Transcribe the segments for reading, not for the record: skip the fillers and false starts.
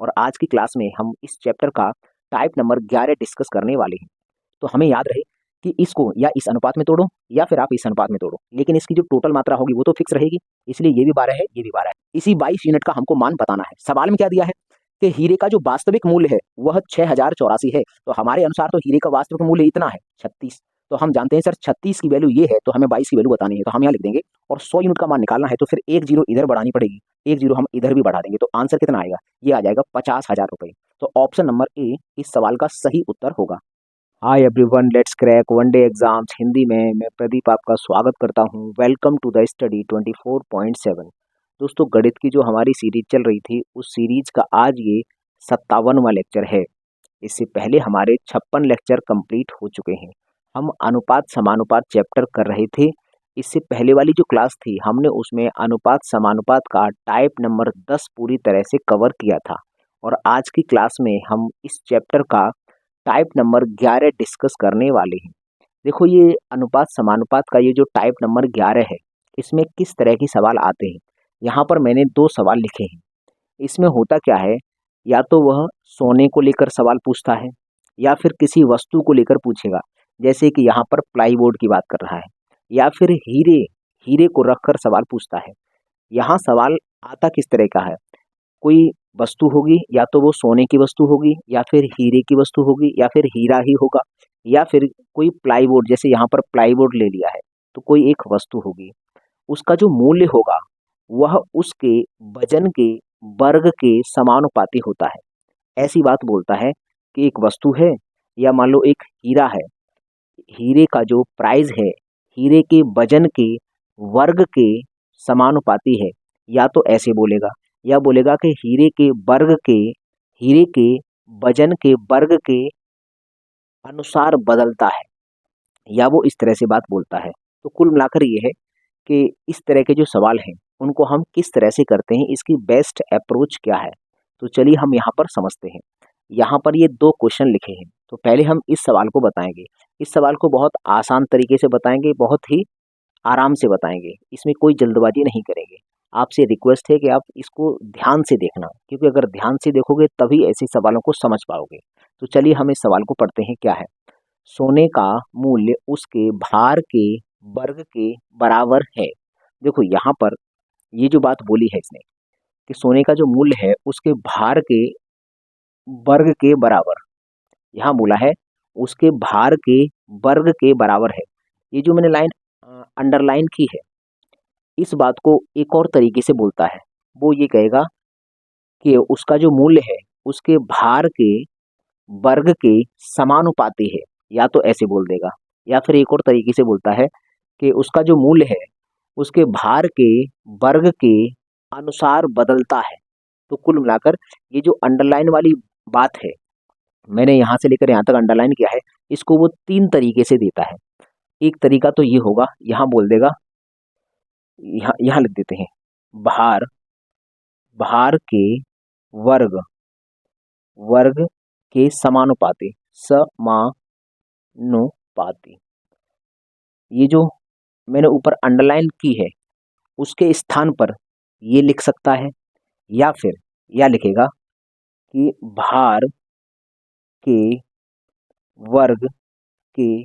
और आज की क्लास में हम इस चैप्टर का टाइप नंबर 11 डिस्कस करने वाले हैं। तो हमें याद रहे कि इसको या इस अनुपात में तोड़ो या फिर आप इस अनुपात में तोड़ो, लेकिन इसकी जो टोटल मात्रा होगी वो तो फिक्स रहेगी। इसलिए ये भी 12 है, ये भी 12 है। इसी 22 यूनिट का हमको मान बताना है। सवाल में क्या दिया है कि हीरे का जो वास्तविक मूल्य है वह 6084 है। तो हमारे अनुसार तो हीरे का वास्तविक मूल्य इतना है 36। तो हम जानते हैं सर 36 की वैल्यू ये है, तो हमें 22 की वैल्यू बतानी है, तो हम यहाँ लिख देंगे। और 100 यूनिट का मान निकालना है तो फिर एक जीरो इधर बढ़ानी पड़ेगी, एक जीरो हम इधर भी बढ़ा देंगे, तो आंसर कितना आएगा? ये आ जाएगा 50,000 रुपये। तो ऑप्शन नंबर ए इस सवाल का सही उत्तर होगा। Hi everyone, let's crack one day exams Hindi में मैं प्रदीप आपका स्वागत करता हूं। Welcome to the study 24.7। दोस्तों, गणित की जो हमारी सीरीज चल रही थी उस सीरीज का आज ये 57वां लेक्चर है। इससे पहले हमारे 56 लेक्चर कंप्लीट हो चुके हैं। हम अनुपात समानुपात चैप्टर कर रहे थे। इससे पहले वाली जो क्लास थी हमने उसमें अनुपात समानुपात का टाइप नंबर 10 पूरी तरह से कवर किया था, और आज की क्लास में हम इस चैप्टर का टाइप नंबर 11 डिस्कस करने वाले हैं। देखो, ये अनुपात समानुपात का ये जो टाइप नंबर 11 है, इसमें किस तरह के सवाल आते हैं। यहाँ पर मैंने 2 सवाल लिखे हैं। इसमें होता क्या है, या तो वह सोने को लेकर सवाल पूछता है या फिर किसी वस्तु को लेकर पूछेगा, जैसे कि यहाँ पर प्लाईवुड की बात कर रहा है, या फिर हीरे हीरे को रखकर सवाल पूछता है। यहाँ सवाल आता किस तरह का है, कोई वस्तु होगी, या तो वो सोने की वस्तु होगी या फिर हीरे की वस्तु होगी या फिर हीरा ही होगा, या फिर कोई प्लाईवुड, जैसे यहाँ पर प्लाईवुड ले लिया है तो कोई एक वस्तु होगी। उसका जो मूल्य होगा वह उसके वजन के वर्ग के समानुपाती होता है। ऐसी बात बोलता है कि एक वस्तु है, या मान लो एक हीरा है, हीरे का जो प्राइस है हीरे के वजन के वर्ग के समानुपाती है। या तो ऐसे बोलेगा, या बोलेगा कि हीरे के वजन के वर्ग के अनुसार बदलता है, या वो इस तरह से बात बोलता है। तो कुल मिलाकर ये है कि इस तरह के जो सवाल हैं उनको हम किस तरह से करते हैं, इसकी बेस्ट अप्रोच क्या है। तो चलिए हम यहाँ पर समझते हैं। यहाँ पर ये 2 क्वेश्चन लिखे हैं, तो पहले हम इस सवाल को बताएंगे। इस सवाल को बहुत आसान तरीके से बताएंगे, बहुत ही आराम से बताएंगे, इसमें कोई जल्दबाजी नहीं करेंगे। आपसे रिक्वेस्ट है कि आप इसको ध्यान से देखना, क्योंकि अगर ध्यान से देखोगे तभी ऐसे सवालों को समझ पाओगे। तो चलिए हम इस सवाल को पढ़ते हैं। क्या है? सोने का मूल्य उसके भार के वर्ग के बराबर है। देखो, यहाँ पर ये जो बात बोली है इसने कि सोने का जो मूल्य है उसके भार के वर्ग के बराबर, यहाँ बोला है उसके भार के वर्ग के बराबर है। ये जो मैंने लाइन अंडरलाइन की है, इस बात को एक और तरीके से बोलता है। वो ये कहेगा कि उसका जो मूल्य है उसके भार के वर्ग के समानुपाती है, या तो ऐसे बोल देगा, या फिर एक और तरीके से बोलता है कि उसका जो मूल्य है उसके भार के वर्ग के अनुसार बदलता है। तो कुल मिलाकर ये जो अंडरलाइन वाली बात है, मैंने यहाँ से लेकर यहाँ तक अंडरलाइन किया है, इसको वो 3 तरीके से देता है। एक तरीका तो ये होगा, यहाँ बोल देगा, यहाँ यहाँ लिख देते हैं, भार भार के वर्ग वर्ग के समानुपाती, समानुपाती। ये जो मैंने ऊपर अंडरलाइन की है उसके स्थान पर ये लिख सकता है, या फिर या लिखेगा कि भार के वर्ग के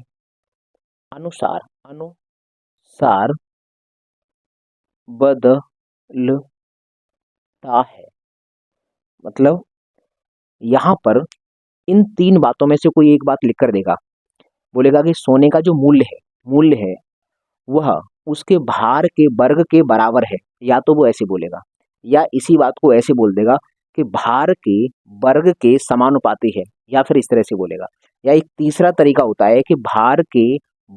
अनुसार अनुसार बदलता है। मतलब यहाँ पर इन 3 बातों में से कोई एक बात लिख कर देगा। बोलेगा कि सोने का जो मूल्य है वह उसके भार के वर्ग के बराबर है, या तो वो ऐसे बोलेगा, या इसी बात को ऐसे बोल देगा कि भार के वर्ग के समानुपाती है, या फिर इस तरह से बोलेगा। या एक तीसरा तरीका होता है कि भार के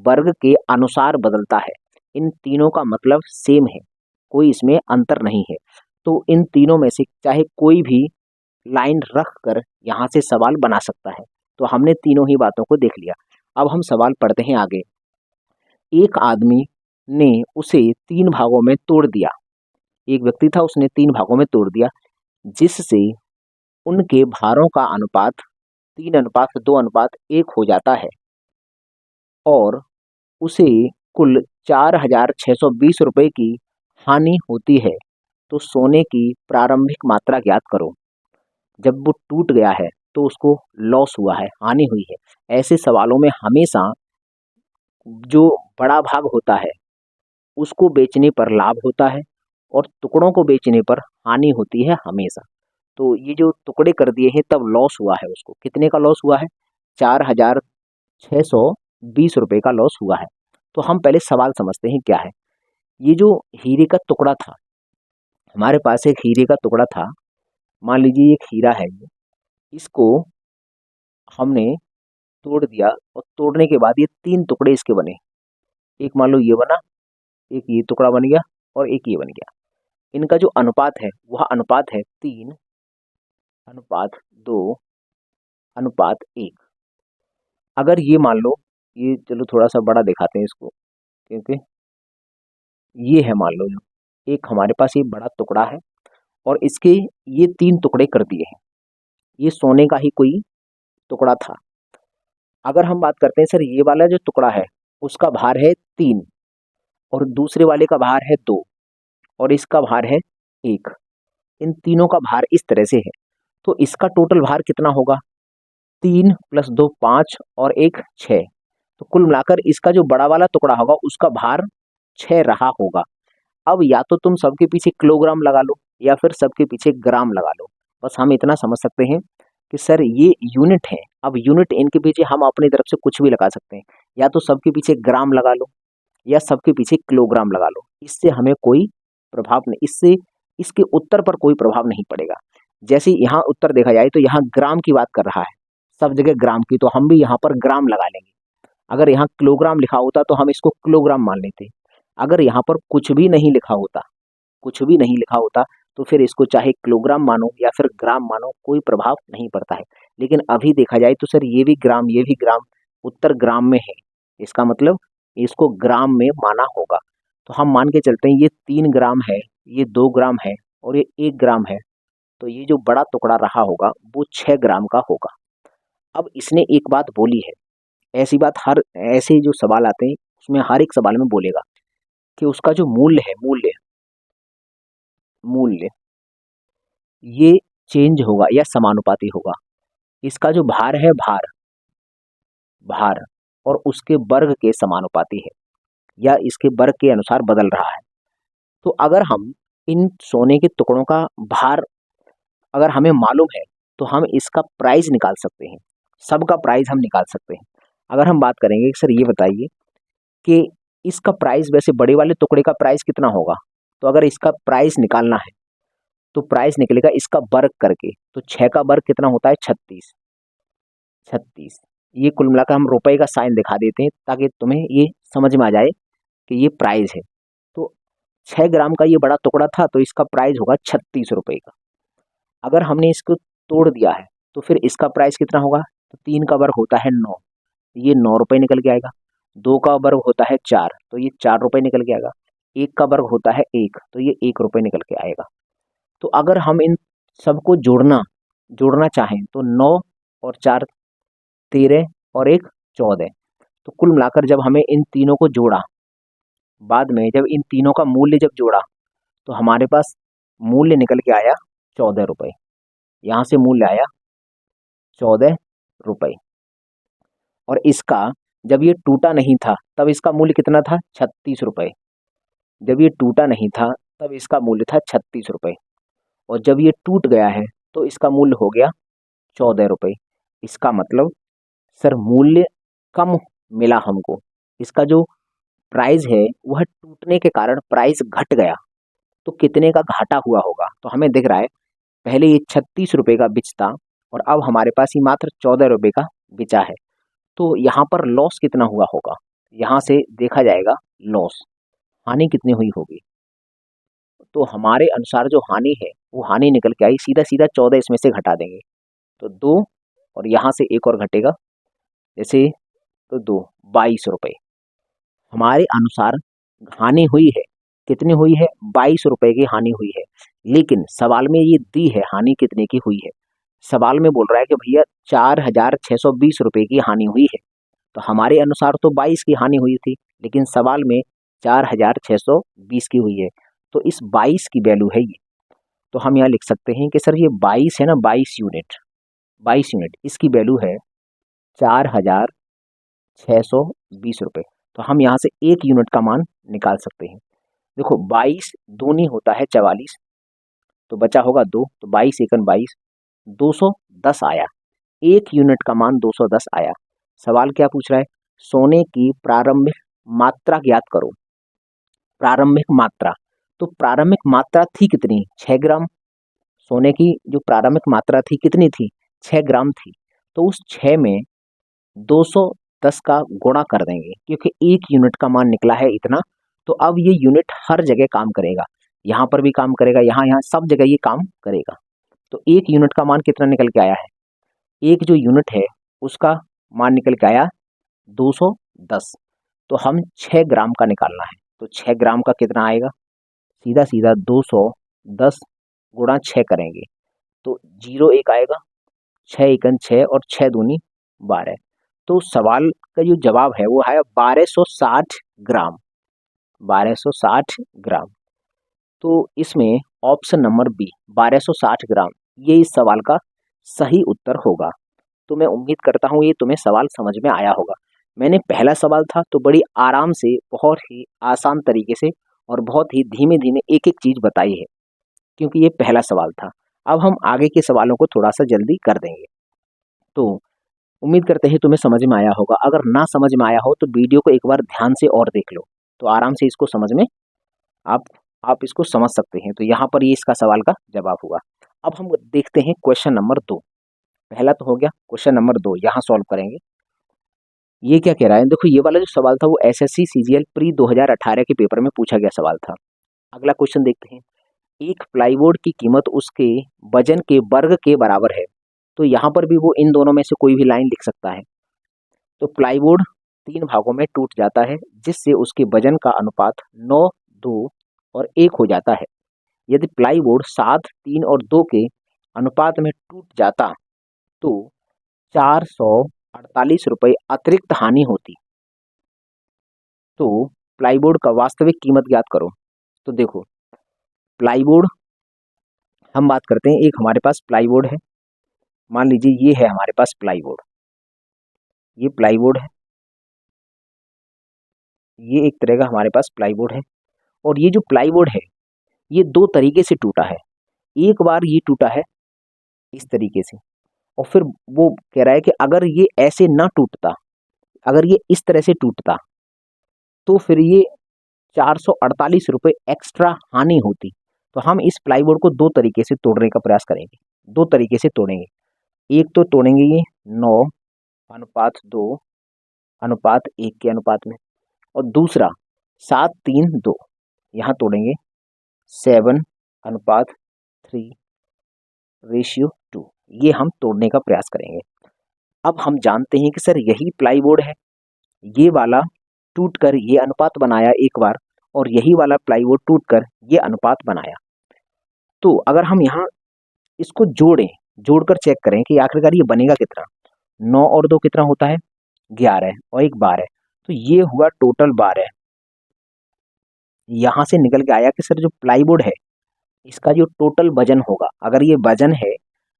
वर्ग के अनुसार बदलता है। इन तीनों का मतलब सेम है, कोई इसमें अंतर नहीं है। तो इन तीनों में से चाहे कोई भी लाइन रख कर यहाँ से सवाल बना सकता है। तो हमने तीनों ही बातों को देख लिया। अब हम सवाल पढ़ते हैं आगे। एक आदमी ने उसे 3 भागों में तोड़ दिया। एक व्यक्ति था, उसने 3 भागों में तोड़ दिया, जिससे उनके भारों का अनुपात 3:2:1 हो जाता है, और उसे कुल 4,620 रुपये की हानि होती है। तो सोने की प्रारंभिक मात्रा ज्ञात करो। जब वो टूट गया है तो उसको लॉस हुआ है, हानि हुई है। ऐसे सवालों में हमेशा जो बड़ा भाग होता है उसको बेचने पर लाभ होता है और टुकड़ों को बेचने पर हानि होती है हमेशा। तो ये जो टुकड़े कर दिए हैं तब लॉस हुआ है उसको। कितने का लॉस हुआ है? 4,620 रुपये का लॉस हुआ है। तो हम पहले सवाल समझते हैं क्या है। ये जो हीरे का टुकड़ा था, हमारे पास एक हीरे का टुकड़ा था। मान लीजिए एक हीरा है ये, इसको हमने तोड़ दिया और तोड़ने के बाद ये 3 टुकड़े इसके बने। एक मान लो ये बना, एक ये टुकड़ा बन गया और एक ये बन गया। इनका जो अनुपात है वह अनुपात है 3:2:1। अगर ये मान लो, ये चलो थोड़ा सा बड़ा दिखाते हैं इसको, क्योंकि ये है मान लो जो एक हमारे पास ये बड़ा टुकड़ा है और इसके ये 3 टुकड़े कर दिए हैं। ये सोने का ही कोई टुकड़ा था। अगर हम बात करते हैं सर ये वाला जो टुकड़ा है उसका भार है 3 और दूसरे वाले का भार है 2 और इसका भार है 1। इन तीनों का भार इस तरह से है, तो इसका टोटल भार कितना होगा? 3 + 2 5 और 1 6। तो कुल मिलाकर इसका जो बड़ा वाला टुकड़ा होगा उसका भार 6 रहा होगा। अब या तो तुम सबके पीछे किलोग्राम लगा लो या फिर सबके पीछे ग्राम लगा लो। बस हम इतना समझ सकते हैं कि सर ये यूनिट है। अब यूनिट इनके पीछे हम अपनी तरफ से कुछ भी लगा सकते हैं, या तो सबके पीछे ग्राम लगा लो या सबके पीछे किलोग्राम लगा लो। इससे हमें कोई प्रभाव नहीं, इससे इसके उत्तर पर कोई प्रभाव नहीं पड़ेगा। जैसे यहाँ उत्तर देखा जाए तो यहाँ ग्राम की बात कर रहा है, सब जगह ग्राम की, तो हम भी यहाँ पर ग्राम लगा लेंगे। अगर यहाँ किलोग्राम लिखा होता तो हम इसको किलोग्राम मान लेते। अगर यहाँ पर कुछ भी नहीं लिखा होता, कुछ भी नहीं लिखा होता, तो फिर इसको चाहे किलोग्राम मानो या फिर ग्राम मानो, कोई प्रभाव नहीं पड़ता है। लेकिन अभी देखा जाए तो सर ये भी ग्राम, ये भी ग्राम, उत्तर ग्राम में है, इसका मतलब इसको ग्राम में माना होगा। तो हम मान के चलते हैं ये 3 ग्राम है, ये 2 ग्राम है और ये 1 ग्राम है। तो ये जो बड़ा टुकड़ा रहा होगा वो 6 ग्राम का होगा। अब इसने एक बात बोली है, ऐसी बात हर ऐसे जो सवाल आते हैं उसमें हर एक सवाल में बोलेगा कि उसका जो मूल्य है, मूल्य मूल्य ये चेंज होगा या समानुपाती होगा। इसका जो भार है, भार भार और उसके वर्ग के समानुपाती है या इसके वर्ग के अनुसार बदल रहा है। तो अगर हम इन सोने के टुकड़ों का भार अगर हमें मालूम है तो हम इसका प्राइस निकाल सकते हैं, सबका प्राइस हम निकाल सकते हैं। अगर हम बात करेंगे सर ये बताइए कि इसका प्राइस, वैसे बड़े वाले टुकड़े का प्राइस कितना होगा, तो अगर इसका प्राइस निकालना है तो प्राइस निकलेगा इसका वर्ग करके। तो 6 का वर्ग कितना होता है? 36। 36 ये कुल मिलाकर हम रुपए का साइन दिखा देते हैं ताकि तुम्हें ये समझ में आ जाए कि ये प्राइस है। तो 6 ग्राम का ये बड़ा टुकड़ा था तो इसका प्राइस होगा 36 रुपये का। अगर हमने इसको तोड़ दिया है तो फिर इसका प्राइस कितना होगा? तो 3 का वर्ग होता है 9, ये 9 रुपये निकल के आएगा। 2 का वर्ग होता है 4, तो ये 4 रुपये निकल के आएगा। 1 का वर्ग होता है 1, तो ये 1 रुपये निकल के आएगा। तो अगर हम इन सबको जोड़ना चाहें तो 9 और 4 13 और 1 14। तो कुल मिलाकर जब हमें इन तीनों को जोड़ा, बाद में जब इन तीनों का मूल्य जब जोड़ा तो हमारे पास मूल्य निकल के आया 14 रुपये। यहाँ से मूल्य आया 14 रुपये। और इसका जब ये टूटा नहीं था तब इसका मूल्य कितना था? 36 रुपये। जब ये टूटा नहीं था तब इसका मूल्य था 36 रुपये और जब ये टूट गया है तो इसका मूल्य हो गया 14 रुपये। इसका मतलब सर मूल्य कम मिला हमको, इसका जो प्राइस है वह टूटने के कारण प्राइस घट गया। तो कितने का घाटा हुआ होगा? तो हमें दिख रहा है पहले ये 36 रुपये का बिचता और अब हमारे पास ही मात्र 14 रुपये का बिचा है। तो यहाँ पर लॉस कितना हुआ होगा? यहाँ से देखा जाएगा लॉस, हानि कितनी हुई होगी। तो हमारे अनुसार जो हानि है वो हानि निकल के आई, सीधा सीधा 14 इसमें से घटा देंगे तो 2 और यहाँ से एक और घटेगा, जैसे तो 2 22 रुपये हमारे अनुसार हानि हुई है। कितनी हुई है? 22 रुपये की हानि हुई है। लेकिन सवाल में ये दी है हानि कितने की हुई है। सवाल में बोल रहा है कि भैया 4,620 रुपये की हानि हुई है। तो हमारे अनुसार तो 22 की हानि हुई थी, लेकिन सवाल में 4,620 की हुई है। तो इस 22 की वैल्यू है ये। तो हम यहाँ लिख सकते हैं कि सर ये 22 है ना, 22 यूनिट इसकी वैल्यू है 4,620 रुपये। तो हम यहाँ से 1 यूनिट का मान निकाल सकते हैं। देखो 22 दूनी होता है 44, तो बचा होगा 2, तो 22 एकन 22, 210 आया। 1 यूनिट का मान 210 आया। सवाल क्या पूछ रहा है? सोने की प्रारंभिक मात्रा ज्ञात करो। प्रारंभिक मात्रा, तो प्रारंभिक मात्रा थी कितनी? 6 ग्राम। सोने की जो प्रारंभिक मात्रा थी कितनी थी? 6 ग्राम थी। तो उस 6 में 210 का गुणा कर देंगे, क्योंकि 1 यूनिट का मान निकला है इतना। तो अब ये यूनिट हर जगह काम करेगा, यहाँ पर भी काम करेगा, यहाँ सब जगह ये काम करेगा। तो 1 यूनिट का मान कितना निकल के आया है? एक जो यूनिट है उसका मान निकल के आया 210। तो हम 6 ग्राम का निकालना है, तो 6 ग्राम का कितना आएगा? सीधा सीधा 210 गुणा 6 करेंगे तो 0 1 आएगा, 6 एकन 6 और 6 दूनी 12। तो सवाल का जो जवाब है वो है 1260 ग्राम। 1260 ग्राम। तो इसमें ऑप्शन नंबर बी 1260 ग्राम ये इस सवाल का सही उत्तर होगा। तो मैं उम्मीद करता हूँ ये तुम्हें सवाल समझ में आया होगा। मैंने पहला सवाल था तो बड़ी आराम से, बहुत ही आसान तरीके से और बहुत ही धीमे धीमे एक एक चीज़ बताई है, क्योंकि ये पहला सवाल था। अब हम आगे के सवालों को थोड़ा सा जल्दी कर देंगे। तो उम्मीद करते हैं तुम्हें समझ में आया होगा। अगर ना समझ में आया हो तो वीडियो को एक बार ध्यान से और देख लो, तो आराम से इसको समझ में आप इसको समझ सकते हैं। तो यहाँ पर ये इसका सवाल का जवाब हुआ। अब हम देखते हैं क्वेश्चन नंबर 2। पहला तो हो गया, क्वेश्चन नंबर 2 यहाँ सॉल्व करेंगे। ये क्या कह रहा है? देखो ये वाला जो सवाल था वो एसएससी सीजीएल प्री 2018 के पेपर में पूछा गया सवाल था। अगला क्वेश्चन देखते हैं। एक प्लाईवुड की कीमत उसके वजन के वर्ग के बराबर है। तो यहाँ पर भी वो इन दोनों में से कोई भी लाइन लिख सकता है। तो प्लाईवुड 3 भागों में टूट जाता है, जिससे उसके वजन का अनुपात 9, 2 और 1 हो जाता है। यदि प्लाईवुड 7, 3 और 2 के अनुपात में टूट जाता तो 448 रुपये अतिरिक्त हानि होती। तो प्लाईवुड का वास्तविक कीमत ज्ञात करो। तो देखो प्लाईवुड, हम बात करते हैं, एक हमारे पास प्लाईवुड है, मान लीजिए ये है हमारे पास प्लाईवुड, ये प्लाईवुड है, ये एक तरह का हमारे पास प्लाईवुड है। और ये जो प्लाईवुड है ये 2 तरीके से टूटा है। एक बार ये टूटा है इस तरीके से, और फिर वो कह रहा है कि अगर ये ऐसे ना टूटता, अगर ये इस तरह से टूटता तो फिर ये 448 रुपये एक्स्ट्रा हानि होती। तो हम इस प्लाईवुड को 2 तरीके से तोड़ने का प्रयास करेंगे। 2 तरीके से तोड़ेंगे। एक तो तोड़ेंगे ये 9:2:1 के अनुपात में, और दूसरा 7:3:2 यहाँ तोड़ेंगे 7:3:2 ये हम तोड़ने का प्रयास करेंगे। अब हम जानते हैं कि सर यही प्लाईवुड है, ये वाला टूटकर ये अनुपात बनाया एक बार, और यही वाला प्लाईवुड टूटकर ये अनुपात बनाया। तो अगर हम यहाँ इसको जोड़कर चेक करें कि आखिरकार ये बनेगा कितना। 9 और 2 कितना होता है? 11 और 1 12। तो ये हुआ टोटल 12। यहाँ से निकल के आया कि सर जो प्लाईवुड है इसका जो टोटल वजन होगा, अगर ये वजन है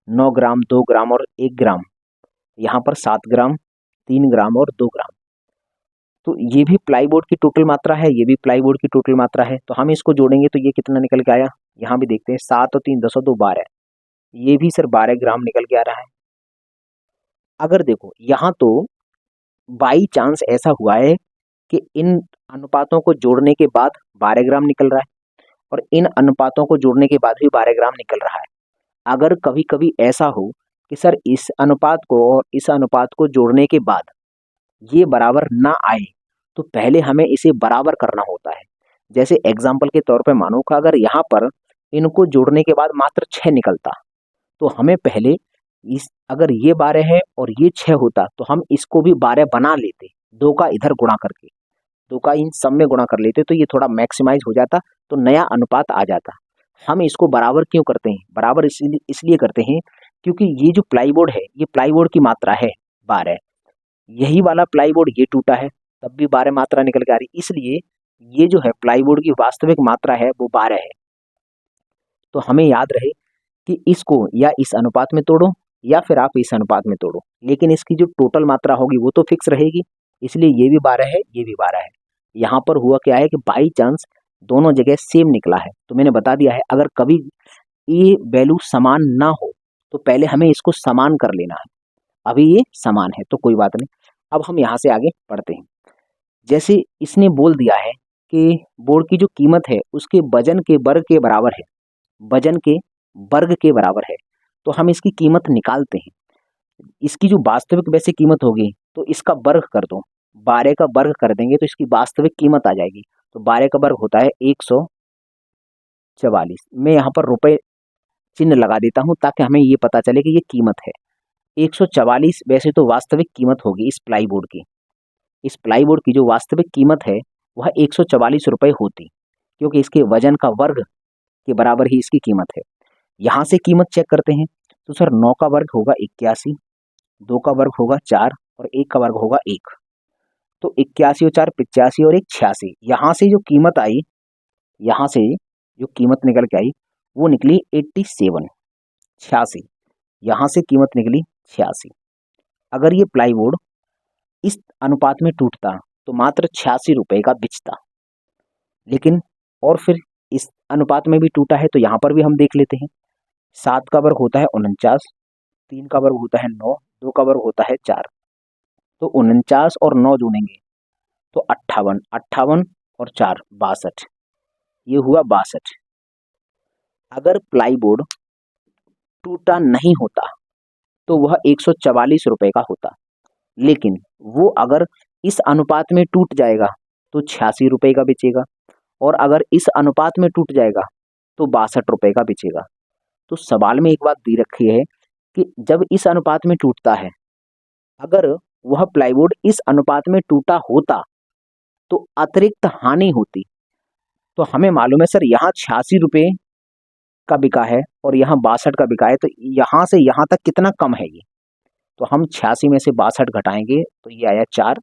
9 ग्राम, 2 ग्राम और 1 ग्राम, यहाँ पर 7 ग्राम, 3 ग्राम और 2 ग्राम, तो ये भी प्लाईवुड की टोटल मात्रा है, ये भी प्लाईवुड की टोटल मात्रा है। तो हम इसको जोड़ेंगे तो ये कितना निकल के आया? यहाँ भी देखते हैं, 7 और 3 10 और 2 12, ये भी सर 12 ग्राम निकल के आ रहा है। अगर देखो यहाँ तो बाई चांस ऐसा हुआ है कि इन अनुपातों को जोड़ने के बाद 12 ग्राम निकल रहा है, और इन अनुपातों को जोड़ने के बाद भी 12 ग्राम निकल रहा है। अगर कभी कभी ऐसा हो कि सर इस अनुपात को और इस अनुपात को जोड़ने के बाद ये बराबर ना आए, तो पहले हमें इसे बराबर करना होता है। जैसे एग्जाम्पल के तौर पर मानो कि अगर यहाँ पर इनको जोड़ने के बाद मात्र 6 निकलता, तो हमें पहले अगर ये 12 है और ये 6 होता तो हम इसको भी 12 बना लेते, 2 का इधर गुणा करके, 2 का इन सब में गुणा कर लेते, तो ये थोड़ा मैक्सिमाइज हो जाता, तो नया अनुपात आ जाता। हम इसको बराबर क्यों करते हैं? बराबर इसलिए करते हैं क्योंकि ये जो प्लाईवुड है ये प्लाईवुड की मात्रा है 12, यही वाला प्लाईवुड ये टूटा है तब भी 12 मात्रा निकल के आ रही, इसलिए ये जो है प्लाईवुड की वास्तविक मात्रा है वो 12 है। तो हमें याद रहे कि इसको या इस अनुपात में तोड़ो या फिर आप इस अनुपात में तोड़ो, लेकिन इसकी जो टोटल मात्रा होगी वो तो फिक्स रहेगी। इसलिए ये भी 12 है, ये भी 12 है। यहाँ पर हुआ क्या है कि बाई चांस दोनों जगह सेम निकला है, तो मैंने बता दिया है अगर कभी ये वैल्यू समान ना हो तो पहले हमें इसको समान कर लेना है। अभी ये समान है तो कोई बात नहीं। अब हम यहाँ से आगे बढ़ते हैं। जैसे इसने बोल दिया है कि बोर्ड की जो कीमत है उसके वजन के वर्ग के बराबर है, वजन के वर्ग के बराबर है, तो हम इसकी कीमत निकालते हैं। इसकी जो वास्तविक वैसे कीमत होगी तो इसका वर्ग कर दो, 12 का वर्ग कर देंगे तो इसकी वास्तविक कीमत आ जाएगी। तो 12 का वर्ग होता है 144। मैं यहाँ पर रुपए चिन्ह लगा देता हूँ ताकि हमें ये पता चले कि ये कीमत है 144। वैसे तो वास्तविक कीमत होगी इस प्लाईबोर्ड की, इस प्लाईबोर्ड की जो वास्तविक कीमत है वह 144 रुपये होती, क्योंकि इसके वजन का वर्ग के बराबर ही इसकी कीमत है। यहाँ से कीमत चेक करते हैं तो सर 9 का वर्ग होगा 81, 2 का वर्ग होगा 4 और 1 का वर्ग होगा 1। तो 81 और 4 85 और 1 86। यहाँ से जो कीमत आई, यहाँ से जो कीमत निकल के आई वो निकली 87, 86। यहाँ से कीमत निकली 86। अगर ये प्लाईवुड इस अनुपात में टूटता तो मात्र 86 रुपये का बिचता, लेकिन और फिर इस अनुपात में भी टूटा है तो यहाँ पर भी हम देख लेते हैं। 7 का वर्ग होता है 49, 3 का वर्ग होता है 9, 2 का वर्ग होता है 4। तो 49 और 9 जोड़ेंगे तो 58, 58 और 4 62, ये हुआ 62। अगर प्लाईबोर्ड टूटा नहीं होता तो वह 144 रुपये का होता, लेकिन वो अगर इस अनुपात में टूट जाएगा तो 86 रुपये का बेचेगा, और अगर इस अनुपात में टूट जाएगा तो 62 रुपये का बेचेगा। तो सवाल में एक बात दी रखी है कि जब इस अनुपात में टूटता है, अगर वह प्लाईवुड इस अनुपात में टूटा होता तो अतिरिक्त हानि होती। तो हमें मालूम है सर यहाँ 86 रुपये का बिका है और यहाँ 62 का बिका है, तो यहाँ से यहाँ तक कितना कम है ये। तो हम 86 में से 62 घटाएंगे तो ये आया 4,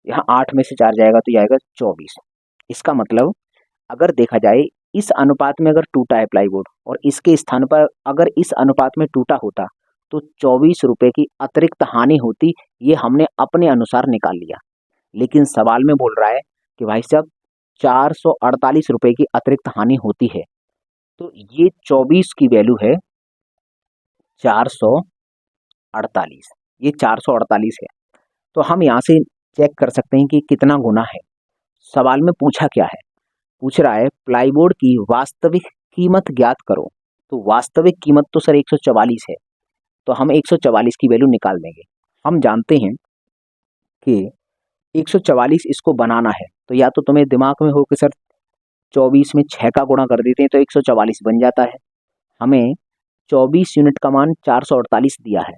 यहाँ 8 में से 4 जाएगा तो ये आएगा 24। इसका मतलब अगर देखा जाए इस अनुपात में अगर टूटा है प्लाईवुड और इसके स्थान पर अगर इस अनुपात में टूटा होता तो 24 रुपये की अतिरिक्त हानि होती। ये हमने अपने अनुसार निकाल लिया, लेकिन सवाल में बोल रहा है कि भाई साहब 448 रुपये की अतिरिक्त हानि होती है। तो ये 24 की वैल्यू है 448, ये 448 है। तो हम यहाँ से चेक कर सकते हैं कि कितना गुना है। सवाल में पूछा क्या है, पूछ रहा है प्लाईबोर्ड की वास्तविक कीमत ज्ञात करो। तो वास्तविक कीमत तो सर 144 है, तो हम 144 की वैल्यू निकाल देंगे। हम जानते हैं कि 144 इसको बनाना है, तो या तो तुम्हें दिमाग में हो कि सर 24 में 6 का गुणा कर देते हैं तो 144 बन जाता है। हमें 24 यूनिट का मान 448 दिया है,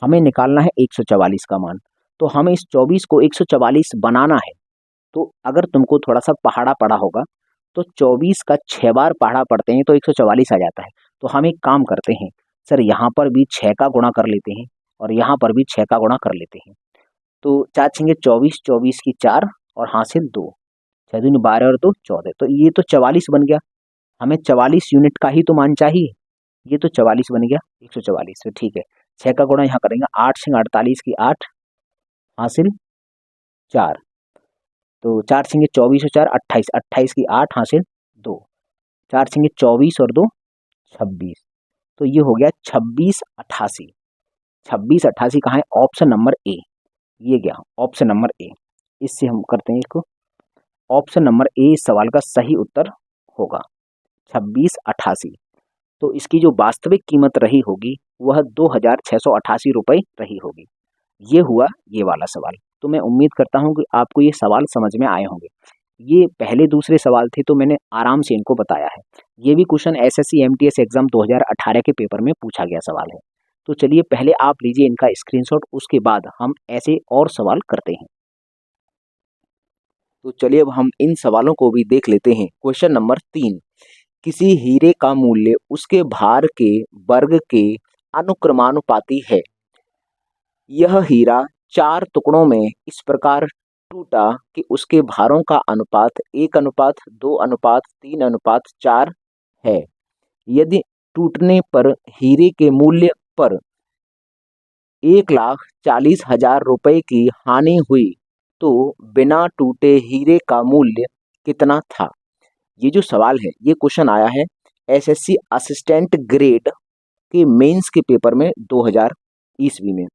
हमें निकालना है 144 का मान। तो हमें इस 24 को 144 बनाना है। तो अगर तुमको थोड़ा सा पहाड़ा पड़ा होगा तो 24 का 6 बार पहाड़ा पड़ते हैं तो 144 आ जाता है। तो हम एक काम करते हैं सर, यहाँ पर भी 6 का गुणा कर लेते हैं और यहाँ पर भी 6 का गुणा कर लेते हैं। तो 4 छेंगे 24, 24 की 4 और हासिल 2, 6 दूनी 12 और 2 14। तो ये तो 44 बन गया। हमें 44 यूनिट का ही तो मान चाहिए, ये तो 44 बन गया 144। तो ठीक है, 6 का गुणा यहाँ करेंगे, 8 छेंगे 48 की 8 हासिल 4। तो 4 छेंगे 24 और 4 28, 28 की 8 हासिल 2, 4 छेंगे 24 और 2 26। तो ये हो गया 2688। 2688 कहाँ है? ऑप्शन नंबर ए, ये गया ऑप्शन नंबर ए। इससे हम करते हैं इसको, ऑप्शन नंबर ए इस सवाल का सही उत्तर होगा 2688। तो इसकी जो वास्तविक कीमत रही होगी वह 2688 रुपये रही होगी। ये हुआ ये वाला सवाल। तो मैं उम्मीद करता हूँ कि आपको ये सवाल समझ में आए होंगे। ये पहले दूसरे सवाल थे तो मैंने आराम से इनको बताया है। ये भी क्वेश्चन एसएससी एमटीएस एग्जाम 2018 के पेपर में पूछा गया सवाल है। तो चलिए पहले आप लीजिए इनका स्क्रीनशॉट, उसके बाद हम ऐसे और सवाल करते हैं। तो चलिए अब हम इन सवालों को भी देख लेते हैं। क्वेश्चन नंबर 3, किसी हीरे का मूल्य उसके भार के वर्ग के अनुक्रमानुपाती है। यह हीरा 4 टुकड़ों में इस प्रकार टूटा कि उसके भारों का अनुपात 1:2:3:4 है। यदि टूटने पर हीरे के मूल्य पर 1,40,000 रुपए की हानि हुई तो बिना टूटे हीरे का मूल्य कितना था। ये जो सवाल है ये क्वेश्चन आया है एसएससी असिस्टेंट ग्रेड के मेंस के पेपर में 2000 ईस्वी में।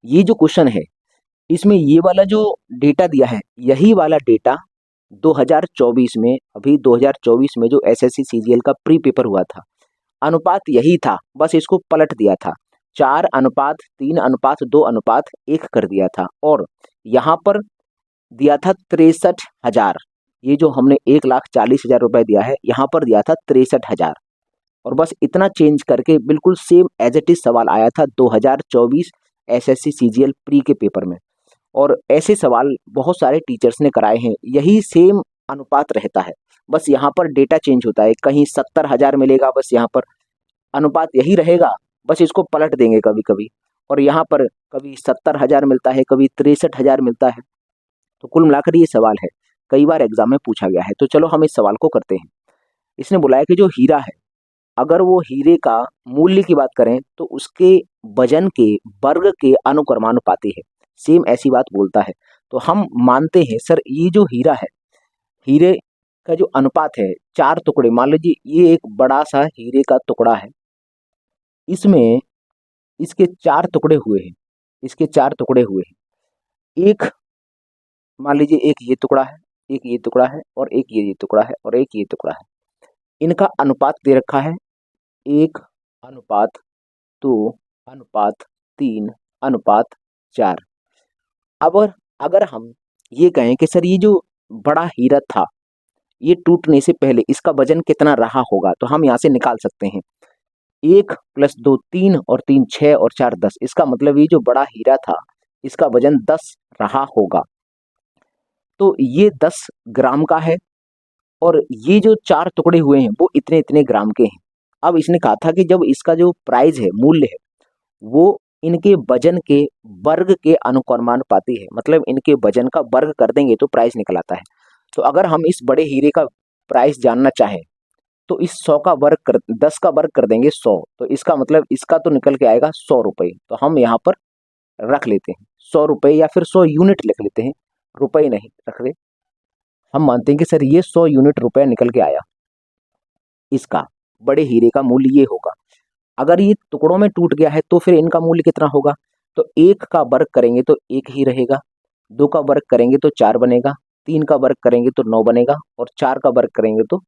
ये जो क्वेश्चन है इसमें ये वाला जो डेटा दिया है यही वाला डेटा 2024 में, अभी 2024 में जो एसएससी सीजीएल का प्री पेपर हुआ था अनुपात यही था, बस इसको पलट दिया था, 4:3:2:1 कर दिया था और यहाँ पर दिया था 63,000। ये जो हमने 1,40,000 रुपए दिया है यहाँ पर दिया था 63,000 और बस इतना चेंज करके बिल्कुल सेम एज इट इज सवाल आया था 2024 एसएससी सीजीएल प्री के पेपर में। और ऐसे सवाल बहुत सारे टीचर्स ने कराए हैं, यही सेम अनुपात रहता है, बस यहाँ पर डेटा चेंज होता है, कहीं 70,000 मिलेगा, बस यहाँ पर अनुपात यही रहेगा, बस इसको पलट देंगे कभी कभी, और यहाँ पर कभी 70,000 मिलता है, कभी 63,000 मिलता है। तो कुल मिलाकर ये सवाल है, कई बार एग्जाम में पूछा गया है। तो चलो हम इस सवाल को करते हैं। इसने बुलाया कि जो हीरा है अगर वो हीरे का मूल्य की बात करें तो उसके वजन के वर्ग के अनुक्रमानुपाती है, सेम ऐसी बात बोलता है। तो हम मानते हैं सर ये जो हीरा है, हीरे का जो अनुपात है 4 टुकड़े, मान लीजिए ये एक बड़ा सा हीरे का टुकड़ा है, इसमें इसके 4 टुकड़े हुए हैं, इसके 4 टुकड़े हुए हैं, एक मान लीजिए एक ये टुकड़ा है, एक ये टुकड़ा है और एक ये टुकड़ा है और एक ये टुकड़ा है। इनका अनुपात दे रखा है 1:2:3:4। अब अगर हम ये कहें कि सर ये जो बड़ा हीरा था ये टूटने से पहले इसका वजन कितना रहा होगा, तो हम यहाँ से निकाल सकते हैं 1 + 2 3 और 3 6 और 4 10। इसका मतलब ये जो बड़ा हीरा था इसका वजन 10 रहा होगा। तो ये 10 ग्राम का है और ये जो 4 टुकड़े हुए हैं वो इतने इतने ग्राम के हैं। अब इसने कहा था कि जब इसका जो प्राइस है, मूल्य है, वो इनके वजन के वर्ग के अनुक्रमानुपाती है, मतलब इनके वजन का वर्ग कर देंगे तो प्राइस निकल आता है। तो अगर हम इस बड़े हीरे का प्राइस जानना चाहें तो इस 100 का वर्ग कर 10 का वर्ग कर देंगे 100, तो इसका मतलब इसका तो निकल के आएगा 100 रुपये। तो हम यहाँ पर रख लेते हैं 100 रुपये या फिर 100 यूनिट लिख लेते हैं, रुपये नहीं रख रहे। हम मानते हैं कि सर ये 100 यूनिट रुपया निकल के आया, इसका बड़े हीरे का मूल्य ये होगा। अगर ये टुकड़ों में टूट गया है तो फिर इनका मूल्य कितना होगा, तो 1 का वर्ग करेंगे तो 1 ही रहेगा, 2 का वर्ग करेंगे तो 4 बनेगा, 3 का वर्ग करेंगे तो 9 बनेगा और 4 का वर्ग करेंगे तो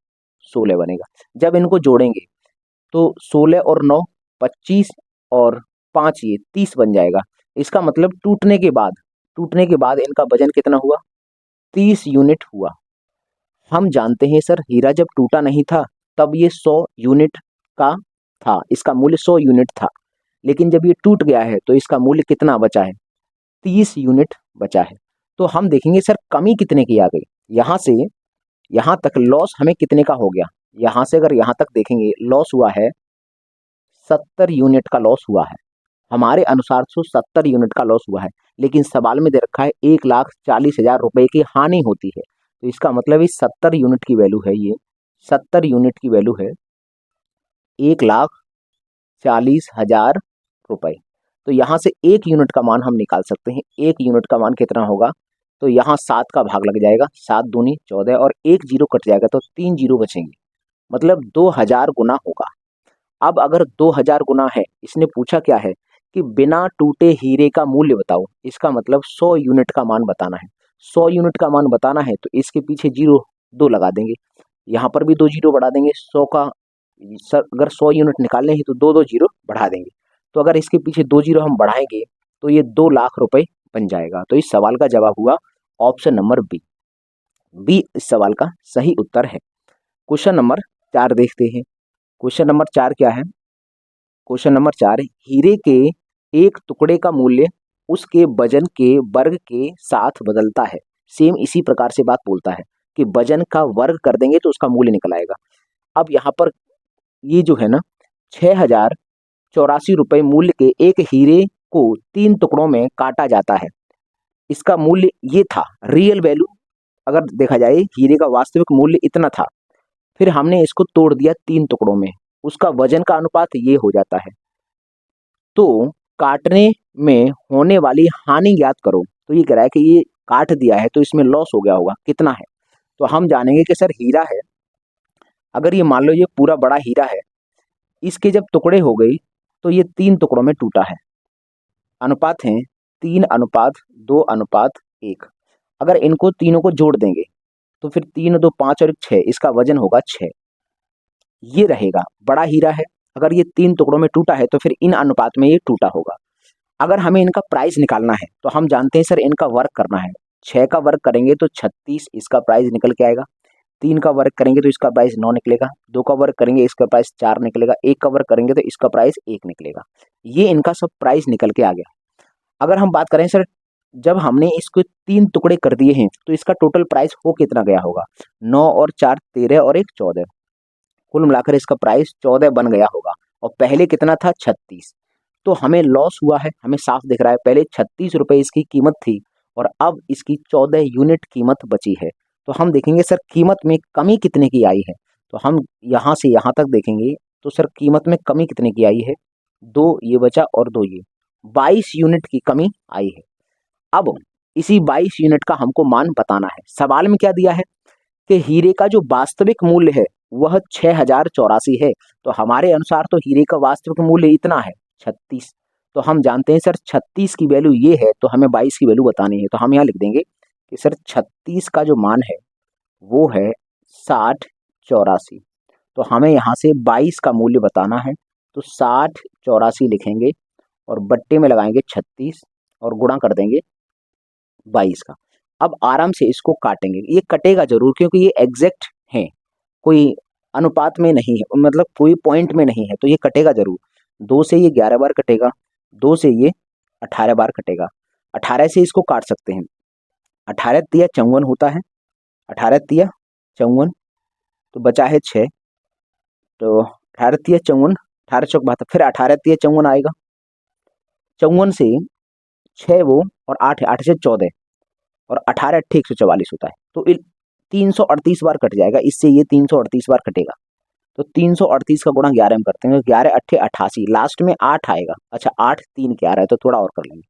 16 बनेगा। जब इनको जोड़ेंगे तो 16 और 9 25 और 5 ये 30 बन जाएगा। इसका मतलब टूटने के बाद इनका वजन कितना हुआ, 30 यूनिट हुआ। हम जानते हैं सर हीरा जब टूटा नहीं था तब ये 100 यूनिट का था, इसका मूल्य 100 यूनिट था, लेकिन जब ये टूट गया है तो इसका मूल्य कितना बचा है, 30 यूनिट बचा है। तो हम देखेंगे सर कमी कितने की आ गई, यहाँ से यहाँ तक लॉस हमें कितने का हो गया, यहाँ से अगर यहाँ तक देखेंगे लॉस हुआ है 70 यूनिट का लॉस हुआ है, हमारे अनुसार तो 70 यूनिट का लॉस हुआ है, लेकिन सवाल में दे रखा है 1,40,000 रुपए की हानि होती है। तो इसका मतलब इस 70 यूनिट की वैल्यू है, ये 70 यूनिट की वैल्यू है 1,40,000 रुपए। तो यहाँ से 1 यूनिट का मान हम निकाल सकते हैं, 1 यूनिट का मान कितना होगा, तो यहाँ 7 का भाग लग जाएगा, 7 दूनी 14 और 1 जीरो कट जाएगा तो 3 जीरो बचेंगे, मतलब 2000 गुना होगा। अब अगर 2000 गुना है, इसने पूछा क्या है कि बिना टूटे हीरे का मूल्य बताओ, इसका मतलब 100 यूनिट का मान बताना है। 100 यूनिट का मान बताना है तो इसके पीछे जीरो 2 लगा देंगे, यहाँ पर भी 2 जीरो बढ़ा देंगे। 100 का सर अगर 100 यूनिट निकालने हैं तो 2 जीरो बढ़ा देंगे, तो अगर इसके पीछे 2 जीरो हम बढ़ाएंगे तो ये 2 लाख रुपए बन जाएगा। तो इस सवाल का जवाब हुआ ऑप्शन नंबर बी। बी इस सवाल का सही उत्तर है। क्वेश्चन नंबर 4 देखते हैं। क्वेश्चन नंबर 4 क्या है, क्वेश्चन नंबर 4 हीरे के एक टुकड़े का मूल्य उसके वजन के वर्ग के साथ बदलता है। सेम इसी प्रकार से बात बोलता है कि वजन का वर्ग कर देंगे तो उसका मूल्य निकल आएगा। अब यहाँ पर ये जो है ना 6,084 रुपये मूल्य के एक हीरे को 3 टुकड़ों में काटा जाता है, इसका मूल्य ये था, रियल वैल्यू अगर देखा जाए हीरे का वास्तविक मूल्य इतना था, फिर हमने इसको तोड़ दिया 3 टुकड़ों में, उसका वजन का अनुपात ये हो जाता है। तो काटने में होने वाली हानि ज्ञात करो। तो ये कह रहा है कि ये काट दिया है तो इसमें लॉस हो गया होगा, कितना है? तो हम जानेंगे कि सर हीरा है, अगर ये मान लो ये पूरा बड़ा हीरा है, इसके जब टुकड़े हो गई तो ये 3 टुकड़ों में टूटा है। अनुपात हैं 3:2:1। अगर इनको तीनों को जोड़ देंगे तो फिर 3 2 5 और 6, इसका वजन होगा 6। ये रहेगा बड़ा हीरा है, अगर ये 3 टुकड़ों में टूटा है तो फिर इन अनुपात में ये टूटा होगा। अगर हमें इनका प्राइस निकालना है तो हम जानते हैं सर इनका वर्क करना है। 6 का वर्क करेंगे तो 36, इसका प्राइस निकल के आएगा। 3 का वर्क करेंगे तो इसका प्राइस 9 निकलेगा। 2 का वर्क करेंगे इसका प्राइस 4 निकलेगा। 1 का वर्क करेंगे तो इसका प्राइस 1 निकलेगा। ये इनका सब प्राइस निकल के आ गया। अगर हम बात करें सर जब हमने इसको 3 टुकड़े कर दिए हैं तो इसका टोटल प्राइस हो कितना गया होगा? 9 और 4 13 और 1 14, कुल मिलाकर इसका प्राइस 14 बन गया होगा। और पहले कितना था? 36। तो हमें लॉस हुआ है, हमें साफ दिख रहा है। पहले 36 रुपए इसकी कीमत थी और अब इसकी 14 यूनिट कीमत बची है। तो हम देखेंगे सर कीमत में कमी कितने की आई है। तो हम यहाँ से यहाँ तक देखेंगे तो सर कीमत में कमी कितने की आई है? 2 ये बचा और 2 ये, 22 यूनिट की कमी आई है। अब इसी 22 यूनिट का हमको मान बताना है। सवाल में क्या दिया है कि हीरे का जो वास्तविक मूल्य है वह 6084 है। तो हमारे अनुसार तो हीरे का वास्तविक मूल्य इतना है 36। तो हम जानते हैं सर 36 की वैल्यू ये है, तो हमें 22 की वैल्यू बतानी है। तो हम यहाँ लिख देंगे कि सर 36 का जो मान है वो है 6084। तो हमें यहाँ से 22 का मूल्य बताना है, तो 6084 लिखेंगे और बट्टे में लगाएंगे 36 और गुणा कर देंगे 22 का। अब आराम से इसको काटेंगे, ये कटेगा जरूर क्योंकि ये एग्जैक्ट है, कोई अनुपात में नहीं है, मतलब कोई पॉइंट में नहीं है, तो ये कटेगा जरूर। 2 से ये 11 बार कटेगा, 2 से ये 18 बार कटेगा। 18 से इसको काट सकते हैं, 18 तिया 54 होता है, 18 तिया 54, तो बचा है 6। तो 18 तिया 54, 18 चौक 72, फिर 18 तिया 54 आएगा। 54 से 6 वो और 8 है, 8 से 14 और 18 अट्ठे 144 होता है। तो 338 बार कट जाएगा, इससे ये 338 बार कटेगा। तो 338 का गुणा 11 में करते हैं, 11 अट्ठे 88, लास्ट में 8 आएगा। अच्छा 8 3 क्या आ रहा है, तो थोड़ा और कर लेंगे।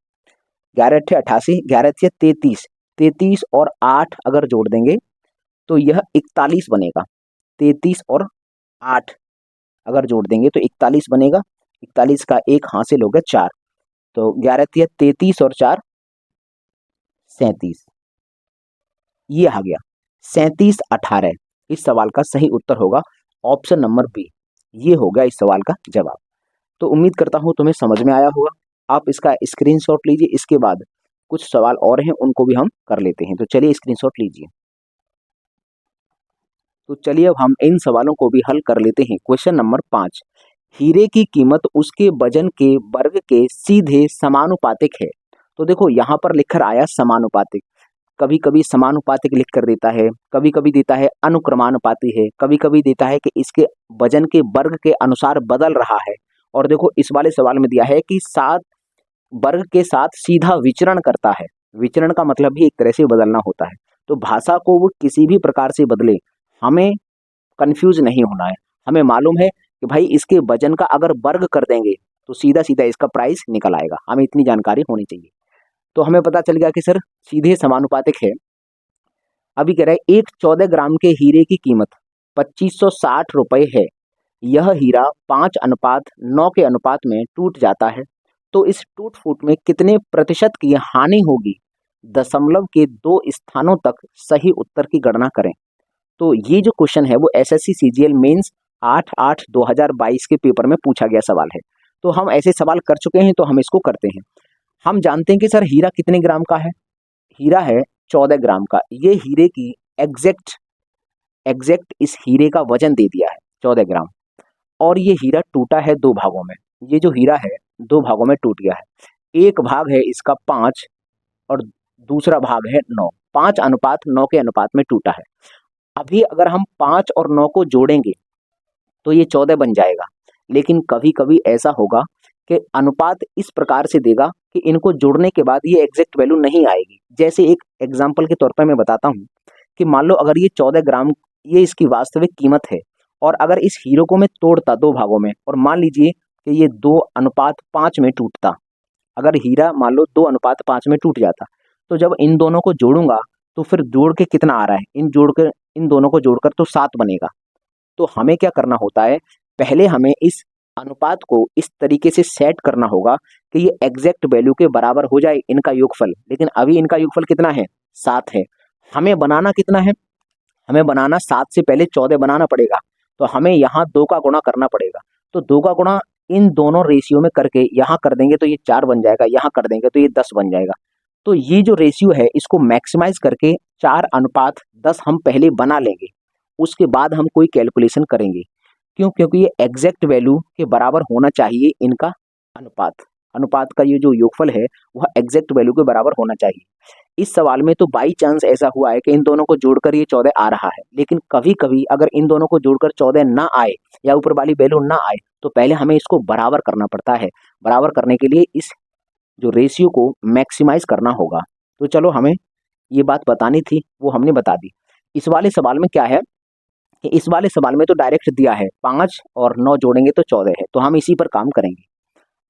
11 अट्ठे 88, 11 अट्ठे 33, 33 और 8 अगर जोड़ देंगे तो यह 41 बनेगा। 33 और 8 अगर जोड़ देंगे तो 41 बनेगा। 41 का एक हासिल होगा 4, तो 11 तिया 33 और 4 37, ये आ गया 3718। इस सवाल का सही उत्तर होगा ऑप्शन नंबर बी। ये होगा इस सवाल का जवाब। तो उम्मीद करता हूं तुम्हें समझ में आया होगा। आप इसका स्क्रीनशॉट लीजिए, इसके बाद कुछ सवाल और हैं उनको भी हम कर लेते हैं। तो चलिए स्क्रीनशॉट लीजिए। तो चलिए अब हम इन सवालों को भी हल कर लेते हैं। क्वेश्चन नंबर 5, हीरे की कीमत उसके वजन के वर्ग के सीधे समानुपातिक है। तो देखो यहाँ पर लिखकर आया समानुपातिक, कभी कभी समानुपातिक लिख कर देता है, कभी कभी देता है अनुक्रमानुपाती है, कभी कभी देता है कि इसके वजन के वर्ग के अनुसार बदल रहा है। और देखो इस वाले सवाल में दिया है कि 7 वर्ग के साथ सीधा विचरण करता है। विचरण का मतलब भी एक तरह से बदलना होता है। तो भाषा को वो किसी भी प्रकार से बदले, हमें कंफ्यूज नहीं होना है। हमें मालूम है कि भाई इसके वजन का अगर वर्ग कर देंगे तो सीधा सीधा इसका प्राइस निकल आएगा, हमें इतनी जानकारी होनी चाहिए। तो हमें पता चल गया कि सर सीधे समानुपातिक है। अभी कह रहा है एक 14 ग्राम के हीरे की कीमत 2560 रुपए है। यह हीरा 5:9 के अनुपात में टूट जाता है, तो इस टूट फूट में कितने प्रतिशत की हानि होगी? दशमलव के 2 स्थानों तक सही उत्तर की गणना करें। तो ये जो क्वेश्चन है वो एसएससी सीजीएल मेंस 8/8/2022 के पेपर में पूछा गया सवाल है। तो हम ऐसे सवाल कर चुके हैं, तो हम इसको करते हैं। हम जानते हैं कि सर हीरा कितने ग्राम का है? हीरा है 14 ग्राम का। ये हीरे की एग्जैक्ट इस हीरे का वजन दे दिया है 14 ग्राम। और ये हीरा टूटा है 2 भागों में। ये जो हीरा है 2 भागों में टूट गया है। एक भाग है इसका 5 और दूसरा भाग है 9। 5:9 के अनुपात में टूटा है। अभी अगर हम 5 और 9 को जोड़ेंगे तो ये 14 बन जाएगा। लेकिन कभी कभी ऐसा होगा कि अनुपात इस प्रकार से देगा कि इनको जोड़ने के बाद ये एग्जैक्ट वैल्यू नहीं आएगी। जैसे एक एग्जांपल के तौर पर मैं बताता हूँ कि मान लो अगर ये 14 ग्राम ये इसकी वास्तविक कीमत है। और अगर इस हीरो को मैं तोड़ता दो भागों में और मान लीजिए कि ये 2:5 में टूटता, अगर हीरा मान लो 2:5 में टूट जाता, तो जब इन दोनों को जोड़ूंगा तो फिर जोड़ के कितना आ रहा है, इन दोनों को जोड़कर तो 7 बनेगा। तो हमें क्या करना होता है, पहले हमें इस अनुपात को इस तरीके से सेट करना होगा कि ये एग्जैक्ट वैल्यू के बराबर हो जाए इनका योगफल। लेकिन अभी इनका योगफल कितना है, 7 है। हमें बनाना कितना है, हमें बनाना 7 से पहले 14 बनाना पड़ेगा। तो हमें यहाँ 2 का गुणा करना पड़ेगा। तो 2 का गुणा इन दोनों रेशियो में करके यहाँ कर देंगे तो ये 4 बन जाएगा, यहाँ कर देंगे तो ये 10 बन जाएगा। तो ये जो रेशियो है इसको मैक्सिमाइज करके 4:10 हम पहले बना लेंगे, उसके बाद हम कोई कैलकुलेशन करेंगे। क्यों? क्योंकि ये एग्जैक्ट वैल्यू के बराबर होना चाहिए इनका अनुपात। अनुपात का ये जो योगफल है वह एग्जैक्ट वैल्यू के बराबर होना चाहिए। इस सवाल में तो बाई चांस ऐसा हुआ है कि इन दोनों को जोड़कर ये 14 आ रहा है, लेकिन कभी कभी अगर इन दोनों को जोड़कर 14 ना आए या ऊपर वाली वैल्यू ना आए तो पहले हमें इसको बराबर करना पड़ता है। बराबर करने के लिए इस जो रेशियो को मैक्सिमाइज करना होगा। तो चलो, हमें ये बात बतानी थी, वो हमने बता दी। इस वाले सवाल में क्या है कि इस वाले सवाल में तो डायरेक्ट दिया है 5 और 9 जोड़ेंगे तो 14 है, तो हम इसी पर काम करेंगे।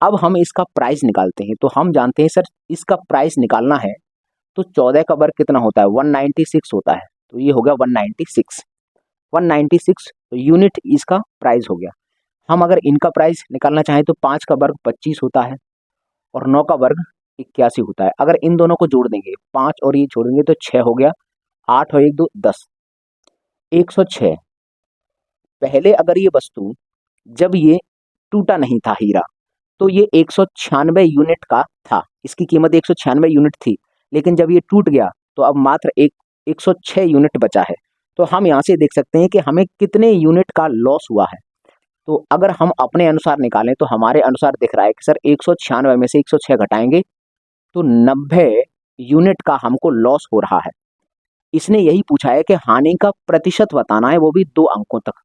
अब हम इसका प्राइस निकालते हैं। तो हम जानते हैं सर इसका प्राइस निकालना है तो 14 का वर्ग कितना होता है, 196 होता है। तो ये हो गया 196 तो यूनिट इसका प्राइस हो गया। हम अगर इनका प्राइस निकालना चाहें तो 5 का वर्ग 25 होता है और 9 का वर्ग 81 होता है। अगर इन दोनों को जोड़ देंगे, 5 और ये छोड़ेंगे तो 6 हो गया, 8 और 1 2 10, 106। पहले अगर ये वस्तु जब ये टूटा नहीं था हीरा तो ये 196 यूनिट का था, इसकी कीमत 196 यूनिट थी। लेकिन जब ये टूट गया तो अब मात्र 106 यूनिट बचा है। तो हम यहाँ से देख सकते हैं कि हमें कितने यूनिट का लॉस हुआ है। तो अगर हम अपने अनुसार निकालें तो हमारे अनुसार दिख रहा है कि सर 196 में से 106 घटाएंगे तो 90 यूनिट का हमको लॉस हो रहा है। इसने यही पूछा है कि हानि का प्रतिशत बताना है, वो भी 2 अंकों तक।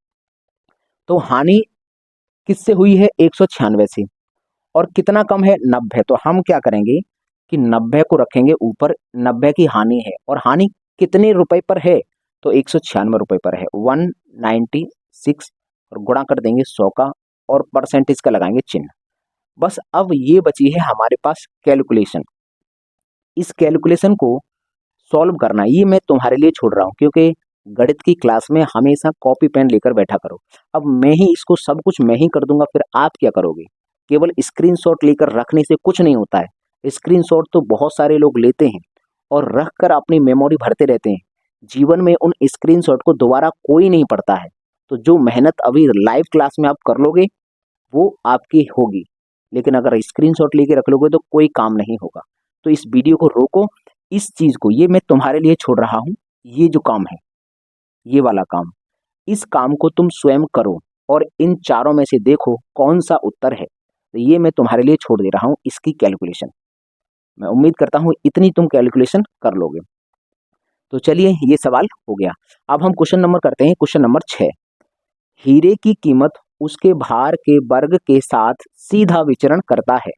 तो हानि किससे हुई है, 196 से, और कितना कम है, 90। तो हम क्या करेंगे कि 90 को रखेंगे ऊपर, 90 की हानि है और हानि कितने रुपए पर है, तो 196 रुपए पर है, 196 और गुणा कर देंगे 100 का और परसेंटेज का लगाएंगे चिन्ह। बस अब ये बची है हमारे पास कैलकुलेशन। इस कैलकुलेशन को सॉल्व करना ये मैं तुम्हारे लिए छोड़ रहा हूँ, क्योंकि गणित की क्लास में हमेशा कॉपी पेन लेकर बैठा करो। अब मैं ही इसको सब कुछ मैं ही कर दूंगा, फिर आप क्या करोगे। केवल स्क्रीनशॉट लेकर रखने से कुछ नहीं होता है। स्क्रीनशॉट तो बहुत सारे लोग लेते हैं और रख कर अपनी मेमोरी भरते रहते हैं। जीवन में उन स्क्रीनशॉट को दोबारा कोई नहीं पढ़ता है। तो जो मेहनत अभी लाइव क्लास में आप कर लोगे वो आपकी होगी, लेकिन अगर स्क्रीनशॉट लेके रख लोगे तो कोई काम नहीं होगा। तो इस वीडियो को रोको, इस चीज को ये मैं तुम्हारे लिए छोड़ रहा हूँ। ये जो काम है, ये वाला काम, इस काम को तुम स्वयं करो और इन चारों में से देखो कौन सा उत्तर है। तो ये मैं तुम्हारे लिए छोड़ दे रहा हूँ इसकी कैलकुलेशन। मैं उम्मीद करता हूँ इतनी तुम कैलकुलेशन कर लोगे। तो चलिए, ये सवाल हो गया। अब हम क्वेश्चन नंबर करते हैं, क्वेश्चन नंबर 6। हीरे की कीमत उसके भार के वर्ग के साथ सीधा विचरण करता है।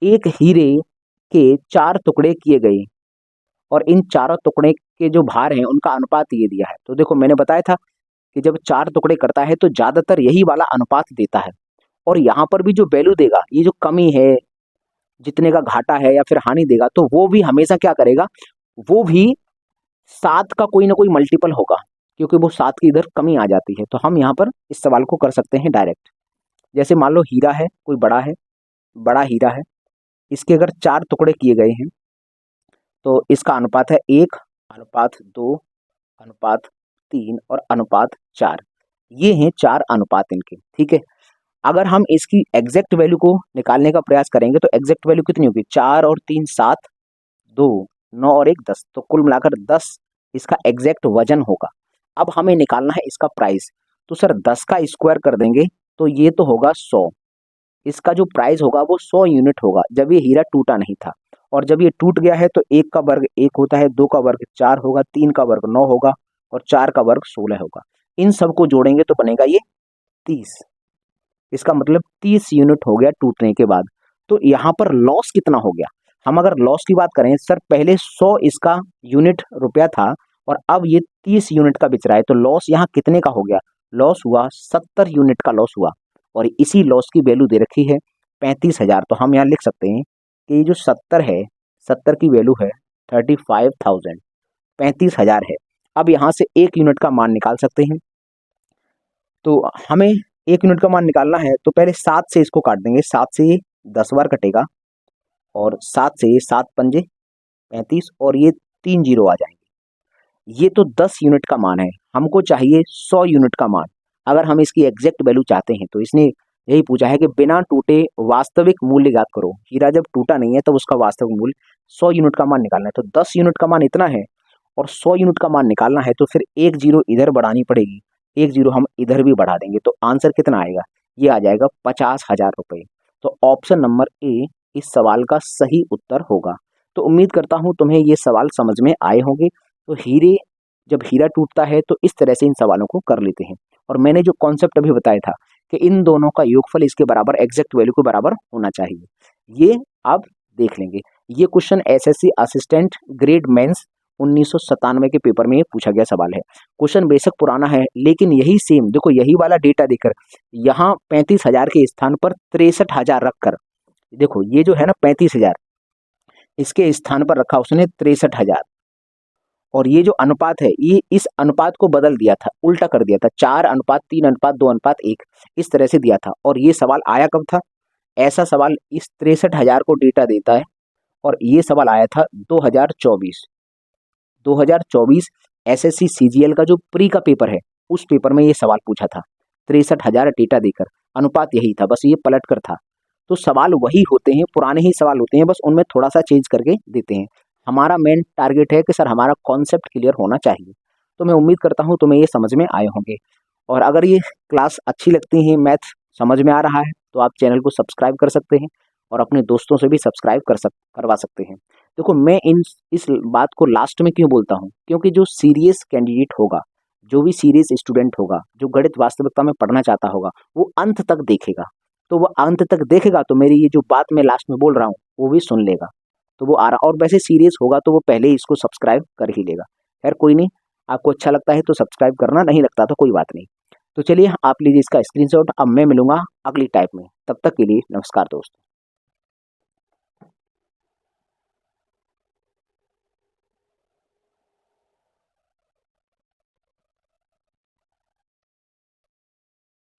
एक हीरे के 4 टुकड़े किए गए और इन चारों टुकड़े के जो भार हैं उनका अनुपात ये दिया है। तो देखो, मैंने बताया था कि जब 4 टुकड़े करता है तो ज्यादातर यही वाला अनुपात देता है। और यहाँ पर भी जो वैल्यू देगा, ये जो कमी है, जितने का घाटा है या फिर हानि देगा, तो वो भी हमेशा क्या करेगा, वो भी 7 का कोई ना कोई मल्टीपल होगा, क्योंकि वो 7 की इधर कमी आ जाती है। तो हम यहाँ पर इस सवाल को कर सकते हैं डायरेक्ट। जैसे मान लो हीरा है, कोई बड़ा हीरा है, इसके अगर 4 टुकड़े किए गए हैं तो इसका अनुपात है 1, अनुपात 2, अनुपात 3 और अनुपात 4। ये हैं 4 अनुपात इनके, ठीक है। अगर हम इसकी एग्जैक्ट वैल्यू को निकालने का प्रयास करेंगे तो एग्जैक्ट वैल्यू कितनी होगी, 4 और 3 7, 2 9 और 1 10, तो कुल मिलाकर 10 इसका एग्जैक्ट वजन होगा। अब हमें निकालना है इसका प्राइस। तो सर 10 का स्क्वायर कर देंगे तो ये तो होगा 100। इसका जो प्राइस होगा वो 100 यूनिट होगा जब ये हीरा टूटा नहीं था। और जब ये टूट गया है तो 1 का वर्ग 1 होता है, 2 का वर्ग 4 होगा, 3 का वर्ग 9 होगा और 4 का वर्ग 16 होगा। इन सबको जोड़ेंगे तो बनेगा ये 30। इसका मतलब 30 यूनिट हो गया टूटने के बाद। तो यहाँ पर लॉस कितना हो गया, हम अगर लॉस की बात करें, सर पहले 100 इसका यूनिट रुपया था और अब ये 30 यूनिट का बेच रहा है, तो लॉस यहाँ कितने का हो गया? लॉस हुआ 70 यूनिट का लॉस हुआ, और इसी लॉस की वैल्यू दे रखी है 35,000। तो हम यहाँ लिख सकते हैं कि ये जो 70 है, 70 की वैल्यू है 35,000, 35,000 है। अब यहाँ से 1 यूनिट का मान निकाल सकते हैं। तो हमें 1 यूनिट का मान निकालना है, तो पहले 7 से इसको काट देंगे। 7 से ये 10 बार कटेगा, और 7 से ये 7 पंजे 35, और ये 3 जीरो आ जाएंगे। ये तो 10 यूनिट का मान है, हमको चाहिए 100 यूनिट का मान। अगर हम इसकी एग्जैक्ट वैल्यू चाहते हैं तो इसने यही पूछा है कि बिना टूटे वास्तविक मूल्य ज्ञात करो। हीरा जब टूटा नहीं है तब उसका वास्तविक मूल्य 100 यूनिट का मान निकालना है। तो 10 यूनिट का मान इतना है और 100 यूनिट का मान निकालना है, तो फिर 1 जीरो इधर बढ़ानी पड़ेगी, 1 जीरो हम इधर भी बढ़ा देंगे। तो आंसर कितना आएगा? ये आ जाएगा 50,000 रुपये। तो ऑप्शन नंबर ए इस सवाल का सही उत्तर होगा। तो उम्मीद करता हूँ तुम्हें ये सवाल समझ में आए होंगे। तो जब हीरा टूटता है तो इस तरह से इन सवालों को कर लेते हैं। और मैंने जो कॉन्सेप्ट अभी बताया था कि इन दोनों का योगफल इसके बराबर, एग्जैक्ट वैल्यू के बराबर होना चाहिए, ये आप देख लेंगे। ये question SSC assistant grade mains 1997 के पेपर में पूछा गया सवाल है। क्वेश्चन बेशक पुराना है, लेकिन यही सेम देखो, यही वाला डेटा देकर यहाँ 35,000 के स्थान पर 63,000 रखकर, देखो ये जो है ना 35,000, इसके स्थान पर रखा उसने 63,000, और ये जो अनुपात है ये इस अनुपात को बदल दिया था, उल्टा कर दिया था, 4:3:2:1 इस तरह से दिया था। और ये सवाल आया कब था? ऐसा सवाल इस 63,000 को डेटा देता है, और ये सवाल आया था 2024 एसएससी सीजीएल का जो प्री का पेपर है, उस पेपर में ये सवाल पूछा था। 63,000 डेटा देकर अनुपात यही था, बस ये पलट कर था। तो सवाल वही होते हैं, पुराने ही सवाल होते हैं, बस उनमें थोड़ा सा चेंज करके देते हैं। हमारा मेन टारगेट है कि सर हमारा कॉन्सेप्ट क्लियर होना चाहिए। तो मैं उम्मीद करता हूँ तुम्हें ये समझ में आए होंगे। और अगर ये क्लास अच्छी लगती है, मैथ समझ में आ रहा है, तो आप चैनल को सब्सक्राइब कर सकते हैं, और अपने दोस्तों से भी सब्सक्राइब करवा सकते हैं। देखो मैं इस बात को लास्ट में क्यों बोलता हूँ, क्योंकि जो सीरियस कैंडिडेट होगा, जो भी सीरियस स्टूडेंट होगा, जो गणित वास्तविकता में पढ़ना चाहता होगा, वो अंत तक देखेगा। तो वो अंत तक देखेगा तो मेरी ये जो बात मैं लास्ट में बोल रहा हूँ वो भी सुन लेगा, तो वो आ रहा। और वैसे सीरियस होगा तो वो पहले ही इसको सब्सक्राइब कर ही लेगा। खैर कोई नहीं, आपको अच्छा लगता है तो सब्सक्राइब करना, नहीं लगता तो कोई बात नहीं। तो चलिए आप लीजिए इसका स्क्रीनशॉट। अब मैं मिलूंगा अगली टाइप में, तब तक के लिए नमस्कार दोस्तों।